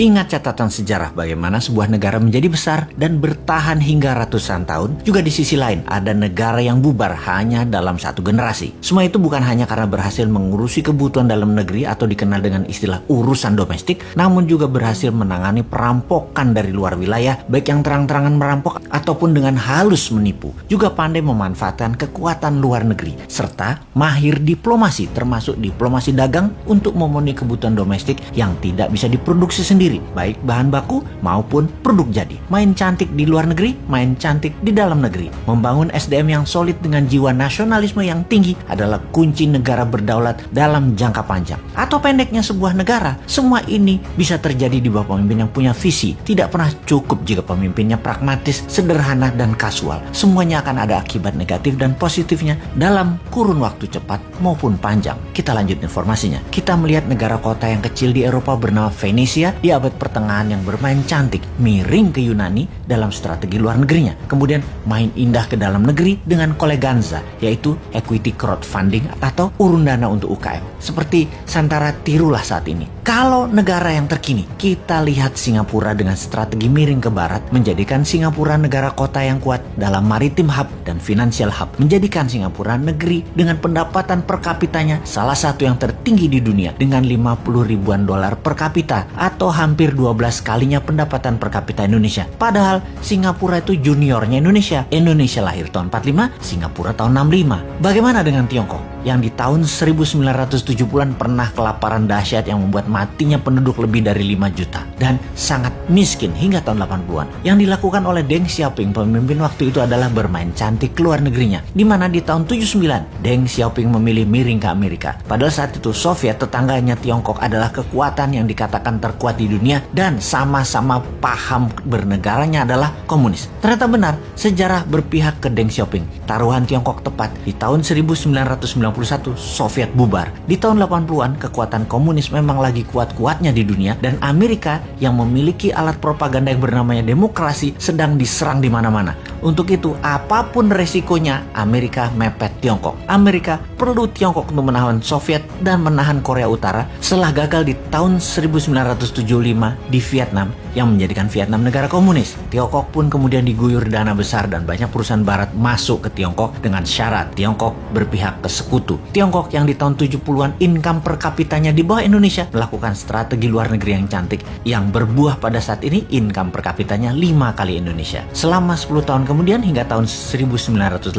Ingat catatan sejarah bagaimana sebuah negara menjadi besar dan bertahan hingga ratusan tahun. Juga di sisi lain, ada negara yang bubar hanya dalam satu generasi. Semua itu bukan hanya karena berhasil mengurusi kebutuhan dalam negeri atau dikenal dengan istilah urusan domestik, namun juga berhasil menangani perampokan dari luar wilayah, baik yang terang-terangan merampok ataupun dengan halus menipu. Juga pandai memanfaatkan kekuatan luar negeri, serta mahir diplomasi, termasuk diplomasi dagang untuk memenuhi kebutuhan domestik yang tidak bisa diproduksi sendiri, baik bahan baku maupun produk jadi. Main cantik di luar negeri, main cantik di dalam negeri. Membangun SDM yang solid dengan jiwa nasionalisme yang tinggi adalah kunci negara berdaulat dalam jangka panjang. Atau pendeknya sebuah negara, semua ini bisa terjadi di bawah pemimpin yang punya visi. Tidak pernah cukup jika pemimpinnya pragmatis, sederhana, dan kasual. Semuanya akan ada akibat negatif dan positifnya dalam kurun waktu cepat maupun panjang. Kita lanjut informasinya. Kita melihat negara kota yang kecil di Eropa bernama Venesia di abad pertengahan yang bermain cantik, miring ke Yunani dalam strategi luar negerinya. Kemudian main indah ke dalam negeri dengan koleganza, yaitu equity crowdfunding atau urun dana untuk UKM. Seperti Santara tirulah saat ini. Kalau negara yang terkini, kita lihat Singapura dengan strategi miring ke barat, menjadikan Singapura negara kota yang kuat dalam maritim hub dan financial hub, menjadikan Singapura negeri dengan pendapatan per kapitanya salah satu yang tertinggi di dunia dengan 50 ribuan dolar per kapita atau hampir 12 kalinya pendapatan per kapita Indonesia. Padahal Singapura itu juniornya Indonesia. Indonesia lahir tahun 45, Singapura tahun 65. Bagaimana dengan Tiongkok yang di tahun 1970-an pernah kelaparan dahsyat yang membuat matinya penduduk lebih dari 5 juta dan sangat miskin hingga tahun 80-an. Yang dilakukan oleh Deng Xiaoping, pemimpin waktu itu, adalah bermain cantik ke luar negerinya, di mana di tahun 79 Deng Xiaoping memilih miring ke Amerika. Padahal saat itu Soviet, tetangganya Tiongkok, adalah kekuatan yang dikatakan terkuat di dunia dan sama-sama paham bernegaranya adalah komunis. Ternyata benar, sejarah berpihak ke Deng Xiaoping. Taruhan Tiongkok tepat di tahun 1991 Soviet bubar. Di tahun 80-an kekuatan komunis memang lagi kuat-kuatnya di dunia dan Amerika yang memiliki alat propaganda yang bernamanya demokrasi sedang diserang di mana-mana. Untuk itu, apapun resikonya, Amerika mepet Tiongkok. Amerika perlu Tiongkok untuk menahan Soviet dan menahan Korea Utara setelah gagal di tahun 1975 di Vietnam yang menjadikan Vietnam negara komunis. Tiongkok pun kemudian diguyur dana besar dan banyak perusahaan barat masuk ke Tiongkok dengan syarat Tiongkok berpihak ke sekutu. Tiongkok yang di tahun 70-an income per kapitanya di bawah Indonesia melakukan strategi luar negeri yang cantik yang berbuah pada saat ini income per kapitanya 5 kali Indonesia. Selama 10 tahun kemudian hingga tahun 1989,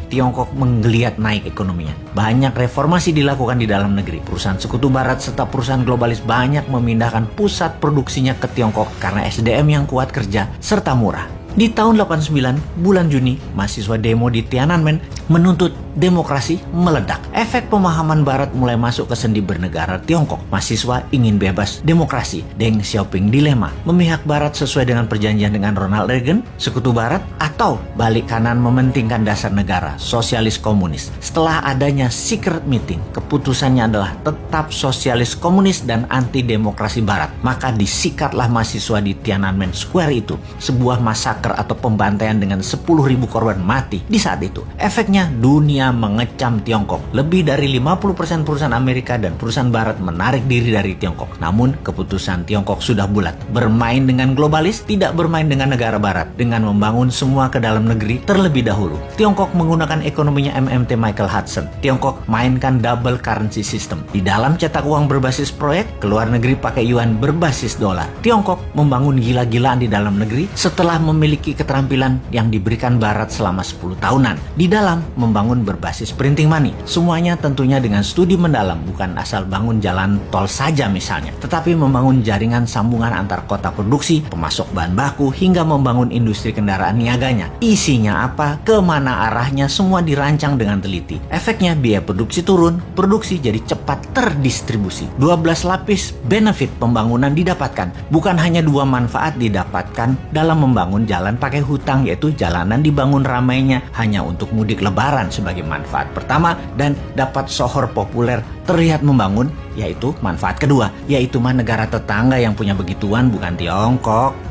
Tiongkok menggeliat naik ekonominya. Banyak reformasi dilakukan di dalam negeri. Perusahaan sekutu barat serta perusahaan globalis banyak memindahkan pusat produksinya ke Tiongkok karena SDM yang kuat kerja serta murah. Di tahun 89, bulan Juni, mahasiswa demo di Tiananmen menuntut demokrasi meledak. Efek pemahaman barat mulai masuk ke sendi bernegara Tiongkok. Mahasiswa ingin bebas demokrasi. Deng Xiaoping dilema, memihak barat sesuai dengan perjanjian dengan Ronald Reagan, sekutu barat, atau balik kanan mementingkan dasar negara, sosialis komunis. Setelah adanya secret meeting, keputusannya adalah tetap sosialis komunis dan anti demokrasi barat. Maka disikatlah mahasiswa di Tiananmen Square itu, sebuah massacre atau pembantaian dengan 10.000 korban mati di saat itu. Efeknya dunia mengecam Tiongkok. Lebih dari 50% perusahaan Amerika dan perusahaan barat menarik diri dari Tiongkok. Namun keputusan Tiongkok sudah bulat. Bermain dengan globalis, tidak bermain dengan negara barat. Dengan membangun semua ke dalam negeri terlebih dahulu. Tiongkok menggunakan ekonominya MMT Michael Hudson. Tiongkok mainkan double currency system. Di dalam cetak uang berbasis proyek, ke luar negeri pakai yuan berbasis dolar. Tiongkok membangun gila-gilaan di dalam negeri setelah memiliki keterampilan yang diberikan barat selama 10 tahunan. Di dalam membangun berbasis printing money. Semuanya tentunya dengan studi mendalam, bukan asal bangun jalan tol saja misalnya, tetapi membangun jaringan sambungan antar kota produksi, pemasok bahan baku, hingga membangun industri kendaraan niaganya. Isinya apa, kemana arahnya, semua dirancang dengan teliti. Efeknya biaya produksi turun, produksi jadi cepat terdistribusi. 12 lapis benefit pembangunan didapatkan. Bukan hanya 2 manfaat didapatkan dalam membangun jalan pakai hutang, yaitu jalanan dibangun ramainya hanya untuk mudik lebaran sebagai manfaat pertama dan dapat sohor populer terlihat membangun, yaitu manfaat kedua, yaitu negara tetangga yang punya begituan bukan Tiongkok.